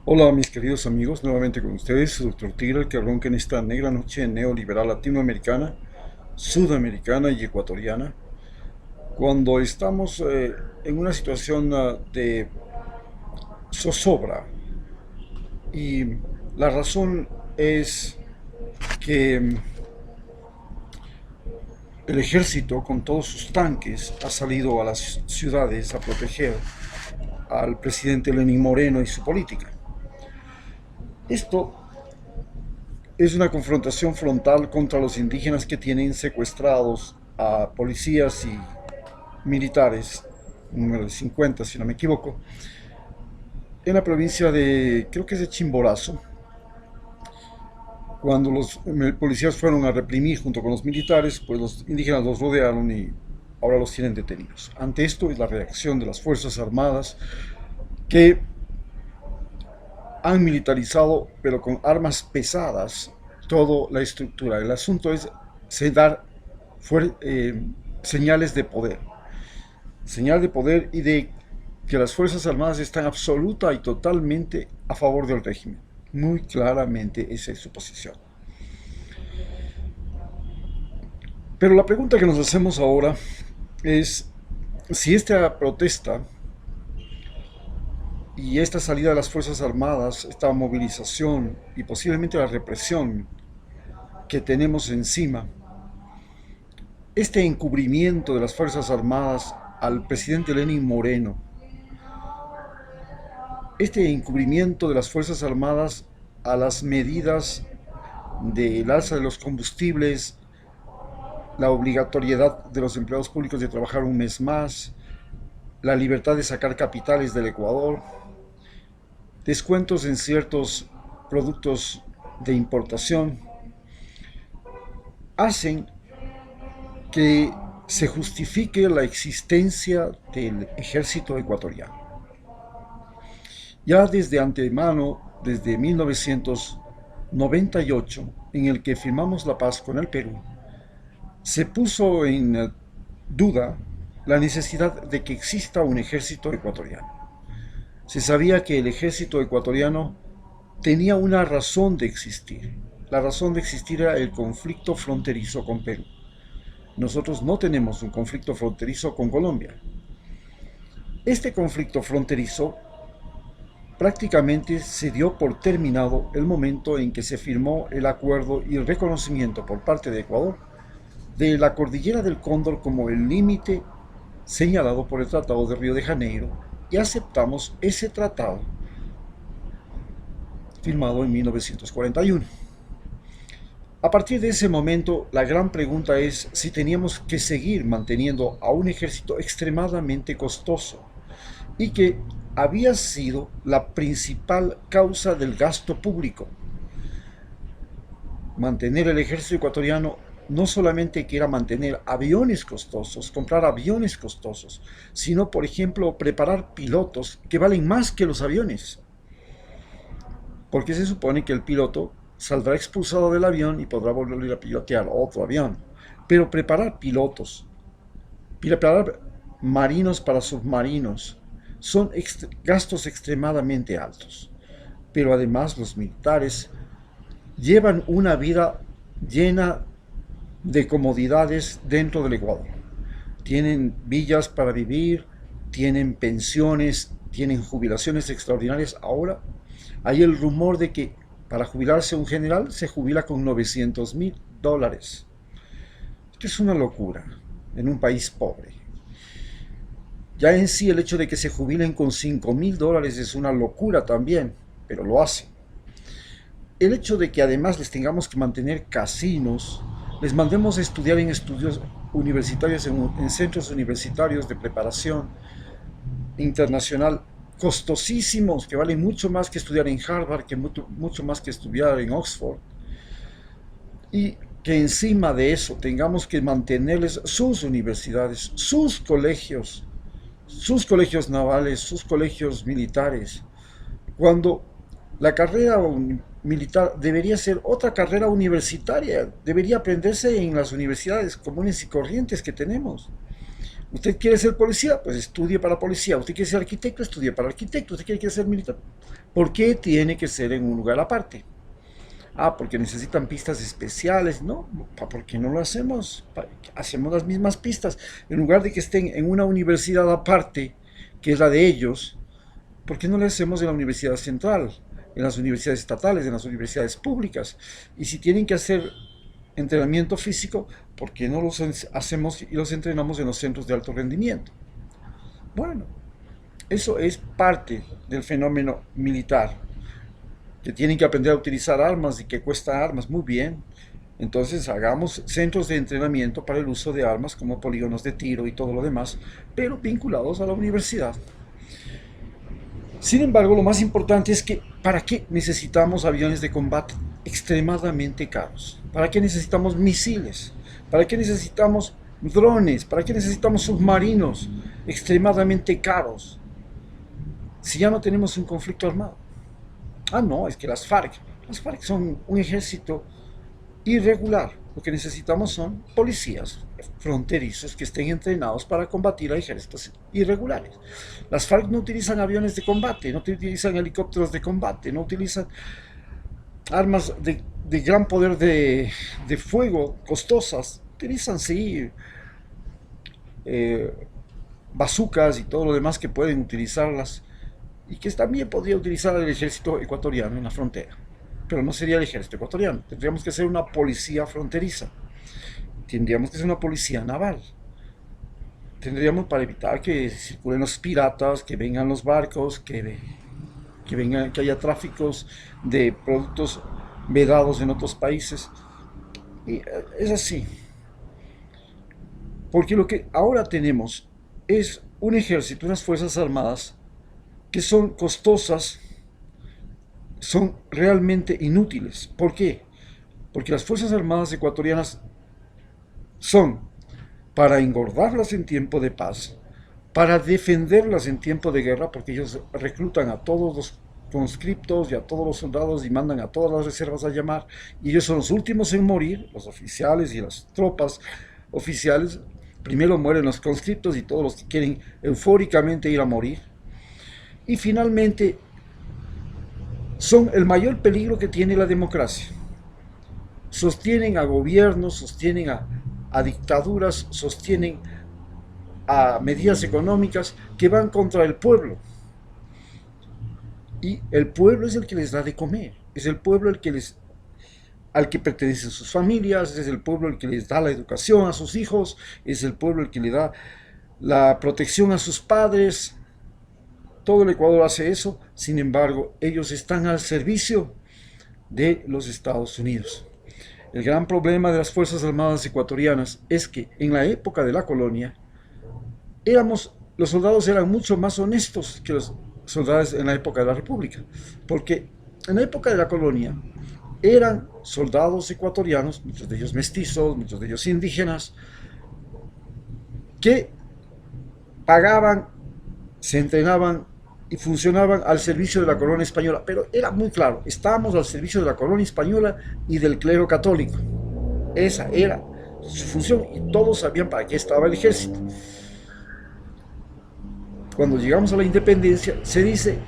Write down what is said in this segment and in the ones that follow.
Hola mis queridos amigos, nuevamente con ustedes, su Dr. Tigre, el que ronca en esta negra noche neoliberal latinoamericana, sudamericana y ecuatoriana, cuando estamos en una situación de zozobra. Y la razón es que el ejército con todos sus tanques ha salido a las ciudades a proteger al presidente Lenín Moreno y su política. Esto es una confrontación frontal contra los indígenas que tienen secuestrados a policías y militares, número de 50 si no me equivoco, en la provincia de, creo que es de Chimborazo, cuando los policías fueron a reprimir junto con los militares, pues los indígenas los rodearon y ahora los tienen detenidos. Ante esto es la reacción de las Fuerzas Armadas que han militarizado, pero con armas pesadas, toda la estructura. El asunto es dar señales de poder. Señal de poder y de que las Fuerzas Armadas están absoluta y totalmente a favor del régimen. Muy claramente esa es su posición. Pero la pregunta que nos hacemos ahora es si esta protesta y esta salida de las Fuerzas Armadas, esta movilización y posiblemente la represión que tenemos encima, este encubrimiento de las Fuerzas Armadas al presidente Lenín Moreno, este encubrimiento de las Fuerzas Armadas a las medidas del alza de los combustibles, la obligatoriedad de los empleados públicos de trabajar un mes más, la libertad de sacar capitales del Ecuador, descuentos en ciertos productos de importación, hacen que se justifique la existencia del ejército ecuatoriano. Ya desde antemano, desde 1998, en el que firmamos la paz con el Perú, se puso en duda la necesidad de que exista un ejército ecuatoriano. Se sabía que el ejército ecuatoriano tenía una razón de existir. La razón de existir era el conflicto fronterizo con Perú. Nosotros no tenemos un conflicto fronterizo con Colombia. Este conflicto fronterizo prácticamente se dio por terminado el momento en que se firmó el acuerdo y el reconocimiento por parte de Ecuador de la cordillera del Cóndor como el límite señalado por el Tratado de Río de Janeiro, y aceptamos ese tratado firmado en 1941. A partir de ese momento, la gran pregunta es si teníamos que seguir manteniendo a un ejército extremadamente costoso y que había sido la principal causa del gasto público. Mantener el ejército ecuatoriano no solamente que era mantener aviones costosos, comprar aviones costosos, sino, por ejemplo, preparar pilotos que valen más que los aviones. Porque se supone que el piloto saldrá expulsado del avión y podrá volver a pilotear otro avión. Pero preparar pilotos, preparar marinos para submarinos, son gastos extremadamente altos. Pero además los militares llevan una vida llena de comodidades dentro del Ecuador. Tienen villas para vivir, tienen pensiones, tienen jubilaciones extraordinarias. Ahora hay el rumor de que para jubilarse un general se jubila con $900,000. Esto es una locura en un país pobre. Ya en sí el hecho de que se jubilen con $5,000 es una locura también, pero lo hacen. El hecho de que además les tengamos que mantener casinos, les mandemos a estudiar en estudios universitarios, en centros universitarios de preparación internacional, costosísimos, que valen mucho más que estudiar en Harvard, que mucho más que estudiar en Oxford, y que encima de eso tengamos que mantenerles sus universidades, sus colegios navales, sus colegios militares, cuando la carrera militar debería ser otra carrera universitaria, debería aprenderse en las universidades comunes y corrientes que tenemos. Usted quiere ser policía, pues estudie para policía. Usted quiere ser arquitecto, estudie para arquitecto. Usted quiere ser militar. ¿Por qué tiene que ser en un lugar aparte? Ah, porque necesitan pistas especiales. No, ¿por qué no lo hacemos? Hacemos las mismas pistas. En lugar de que estén en una universidad aparte, que es la de ellos, ¿por qué no lo hacemos en la universidad central? En las universidades estatales, en las universidades públicas. Y si tienen que hacer entrenamiento físico, ¿por qué no los hacemos y los entrenamos en los centros de alto rendimiento? Bueno, eso es parte del fenómeno militar, que tienen que aprender a utilizar armas y que cuesta armas, muy bien. Entonces hagamos centros de entrenamiento para el uso de armas como polígonos de tiro y todo lo demás, pero vinculados a la universidad. Sin embargo, lo más importante es que ¿para qué necesitamos aviones de combate extremadamente caros? ¿Para qué necesitamos misiles? ¿Para qué necesitamos drones? ¿Para qué necesitamos submarinos extremadamente caros? Si ya no tenemos un conflicto armado. Ah, no, es que las FARC son un ejército irregular. Lo que necesitamos son policías fronterizos que estén entrenados para combatir a ejércitos irregulares. Las FARC no utilizan aviones de combate, no utilizan helicópteros de combate, no utilizan armas de gran poder de fuego, costosas. Utilizan, sí, eh, bazucas y todo lo demás que pueden utilizarlas y que también podría utilizar el ejército ecuatoriano en la frontera. Pero no sería el ejército ecuatoriano, tendríamos que ser una policía fronteriza, tendríamos que ser una policía naval, tendríamos para evitar que circulen los piratas, que vengan los barcos, que haya tráficos de productos vedados en otros países. Y es así, porque lo que ahora tenemos es un ejército, unas fuerzas armadas que son costosas, son realmente inútiles. ¿Por qué? Porque las Fuerzas Armadas ecuatorianas son para engordarlas en tiempo de paz, para defenderlas en tiempo de guerra, porque ellos reclutan a todos los conscriptos y a todos los soldados y mandan a todas las reservas a llamar, y ellos son los últimos en morir, los oficiales y las tropas oficiales. Primero mueren los conscriptos y todos los que quieren eufóricamente ir a morir. Y finalmente son el mayor peligro que tiene la democracia. Sostienen a gobiernos, sostienen a dictaduras, sostienen a medidas económicas que van contra el pueblo. Y el pueblo es el que les da de comer, es el pueblo al que pertenecen sus familias, es el pueblo el que les da la educación a sus hijos, es el pueblo el que le da la protección a sus padres. Todo el Ecuador hace eso, sin embargo, ellos están al servicio de los Estados Unidos. El gran problema de las Fuerzas Armadas ecuatorianas es que en la época de la colonia los soldados eran mucho más honestos que los soldados en la época de la República, porque en la época de la colonia eran soldados ecuatorianos, muchos de ellos mestizos, muchos de ellos indígenas, que pagaban, se entrenaban y funcionaban al servicio de la corona española, pero era muy claro, estábamos al servicio de la corona española y del clero católico. Esa era su función y todos sabían para qué estaba el ejército. Cuando llegamos a la independencia, se dice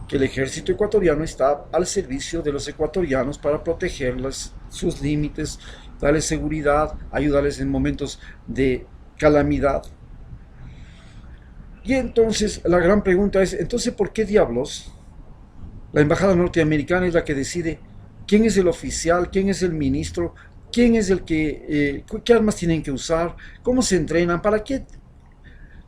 que el ejército ecuatoriano está al servicio de los ecuatorianos para protegerles, sus límites, darles seguridad, ayudarles en momentos de calamidad. Y entonces la gran pregunta es, entonces, ¿por qué diablos la embajada norteamericana es la que decide quién es el oficial, quién es el ministro, quién es el que, qué armas tienen que usar, cómo se entrenan, para qué,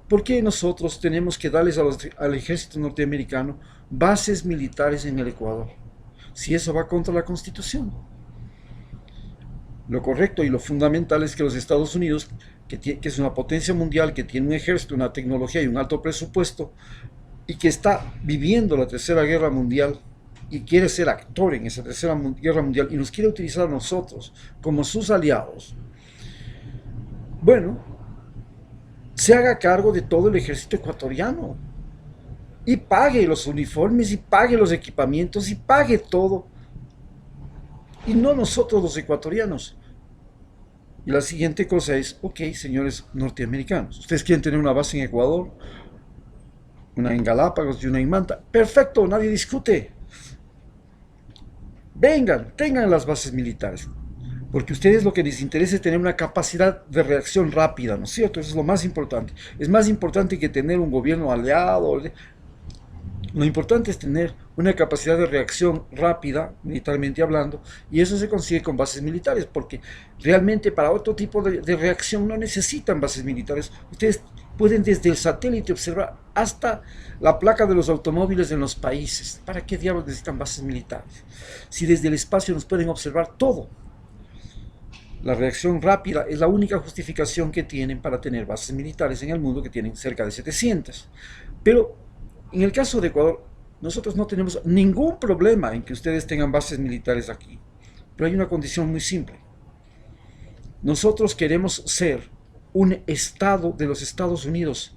por qué nosotros tenemos que darles al ejército norteamericano bases militares en el Ecuador? Si eso va contra la Constitución. Lo correcto y lo fundamental es que los Estados Unidos, que es una potencia mundial, que tiene un ejército, una tecnología y un alto presupuesto, y que está viviendo la Tercera Guerra Mundial y quiere ser actor en esa Tercera Guerra Mundial y nos quiere utilizar a nosotros como sus aliados, bueno, se haga cargo de todo el ejército ecuatoriano y pague los uniformes y pague los equipamientos y pague todo, y no nosotros los ecuatorianos. Y la siguiente cosa es, ok, señores norteamericanos, ustedes quieren tener una base en Ecuador, una en Galápagos y una en Manta. Perfecto, nadie discute. Vengan, tengan las bases militares. Porque a ustedes lo que les interesa es tener una capacidad de reacción rápida, ¿no es cierto? Eso es lo más importante. Es más importante que tener un gobierno aliado. Lo importante es tener una capacidad de reacción rápida, militarmente hablando, y eso se consigue con bases militares, porque realmente para otro tipo de reacción no necesitan bases militares. Ustedes pueden desde el satélite observar hasta la placa de los automóviles en los países. ¿Para qué diablos necesitan bases militares? Si desde el espacio nos pueden observar todo. La reacción rápida es la única justificación que tienen para tener bases militares en el mundo, que tienen cerca de 700. Pero en el caso de Ecuador, nosotros no tenemos ningún problema en que ustedes tengan bases militares aquí. Pero hay una condición muy simple. Nosotros queremos ser un estado de los Estados Unidos.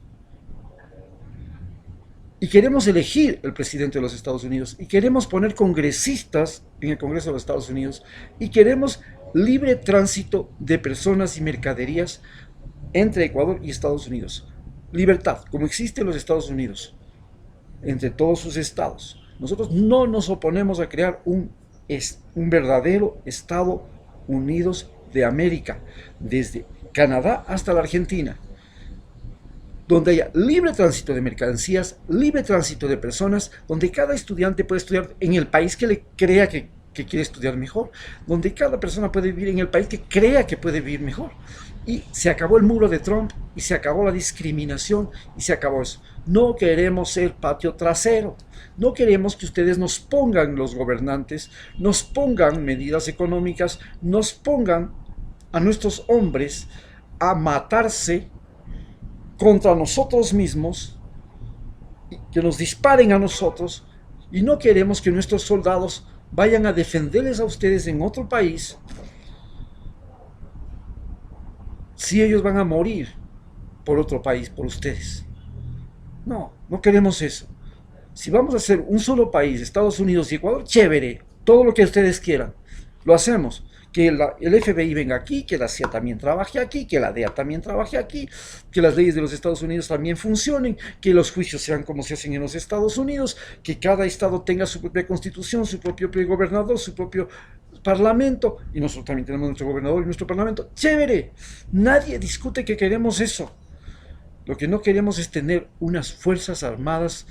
Y queremos elegir el presidente de los Estados Unidos. Y queremos poner congresistas en el Congreso de los Estados Unidos. Y queremos libre tránsito de personas y mercaderías entre Ecuador y Estados Unidos. Libertad, como existe en los Estados Unidos, entre todos sus estados. Nosotros no nos oponemos a crear un verdadero Estados Unidos de América, desde Canadá hasta la Argentina, donde haya libre tránsito de mercancías, libre tránsito de personas, donde cada estudiante puede estudiar en el país que le crea que quiere estudiar mejor, donde cada persona puede vivir en el país que crea que puede vivir mejor. Y se acabó el muro de Trump, y se acabó la discriminación, y se acabó eso. No queremos ser patio trasero. No queremos que ustedes nos pongan, los gobernantes, nos pongan medidas económicas, nos pongan a nuestros hombres a matarse contra nosotros mismos, que nos disparen a nosotros, y no queremos que nuestros soldados vayan a defenderles a ustedes en otro país si ellos van a morir por otro país, por ustedes. No, no queremos eso. Si vamos a hacer un solo país, Estados Unidos y Ecuador, chévere, todo lo que ustedes quieran, lo hacemos. Que el FBI venga aquí, que la CIA también trabaje aquí, que la DEA también trabaje aquí, que las leyes de los Estados Unidos también funcionen, que los juicios sean como se hacen en los Estados Unidos, que cada estado tenga su propia constitución, su propio gobernador, su propio parlamento, y nosotros también tenemos nuestro gobernador y nuestro parlamento. ¡Chévere! Nadie discute que queremos eso. Lo que no queremos es tener unas fuerzas armadas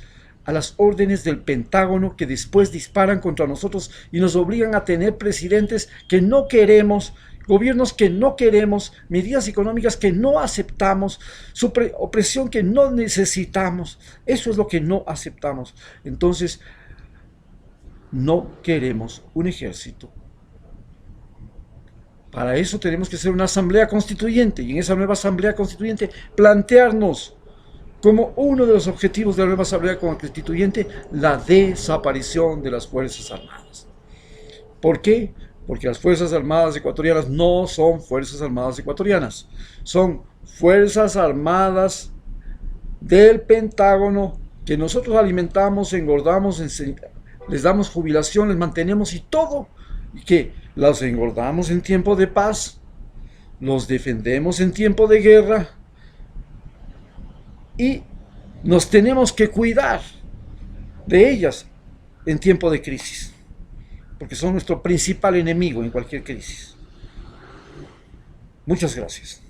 a las órdenes del Pentágono que después disparan contra nosotros y nos obligan a tener presidentes que no queremos, gobiernos que no queremos, medidas económicas que no aceptamos, opresión que no necesitamos. Eso es lo que no aceptamos. Entonces, no queremos un ejército. Para eso tenemos que hacer una asamblea constituyente, y en esa nueva asamblea constituyente plantearnos como uno de los objetivos de la nueva asamblea constituyente la desaparición de las Fuerzas Armadas. ¿Por qué? Porque las Fuerzas Armadas ecuatorianas no son Fuerzas Armadas ecuatorianas, son Fuerzas Armadas del Pentágono que nosotros alimentamos, engordamos, les damos jubilación, les mantenemos y todo, y que las engordamos en tiempo de paz, los defendemos en tiempo de guerra, y nos tenemos que cuidar de ellas en tiempo de crisis, porque son nuestro principal enemigo en cualquier crisis. Muchas gracias.